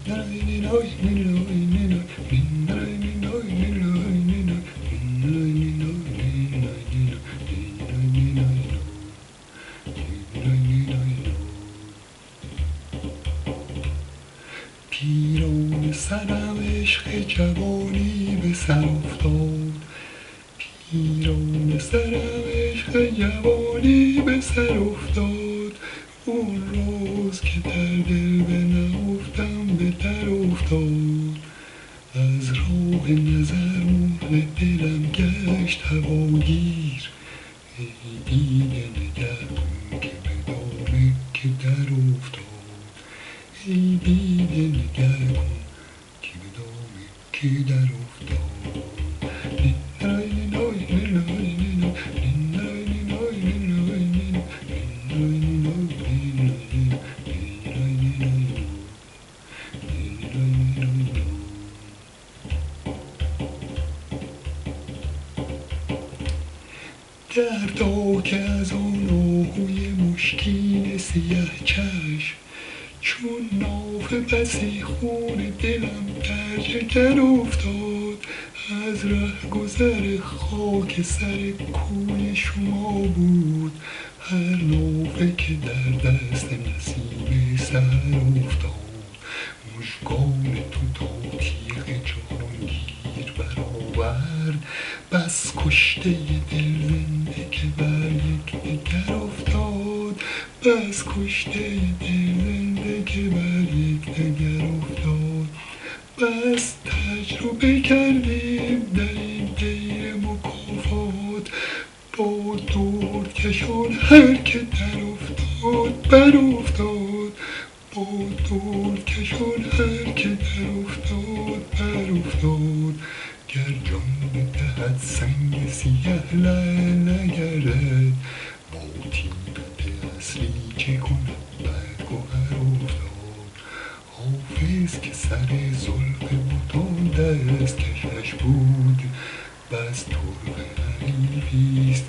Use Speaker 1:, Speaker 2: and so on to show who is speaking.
Speaker 1: پیران سرم عشق جوانی به سر افتاد، پیران سرم عشق جوانی به سر افتاد. اون روز که در دل بنهفتم به در افتاد. از راه نظر مرغ دلم گشت هواگیر. ای دیده نگر کن که به دام که در افتاد. ای دیده نگر کن که به دام که در افتاد. دردا که از آن آهوی مشکین سیه چشم، چون ناف بسی خون دلم در جگر افتاد. از ره گذر خاک سر کوی شما بود، هر نافه که در دست نسیم سحر افتاد. مژگان تو تا تیغ جهانگیر برآورد، بس کشته دل زنده که بر یکدیگر افتاد. بس کشته دل زنده که بر یکدیگر افتاد. بس تجربه کردیم در این دیر مکافات، با درد کشان هر که در افتاد بر افتاد. با درد کشان هر که در افتاد بر افتاد. گر جان بدهد سنگ سیه لعل نگردد، با تیغت اصلی چه کند بر گهر افتاد. حافظ که سر زلف بتان دست کشش بود، بس طرق حریفیست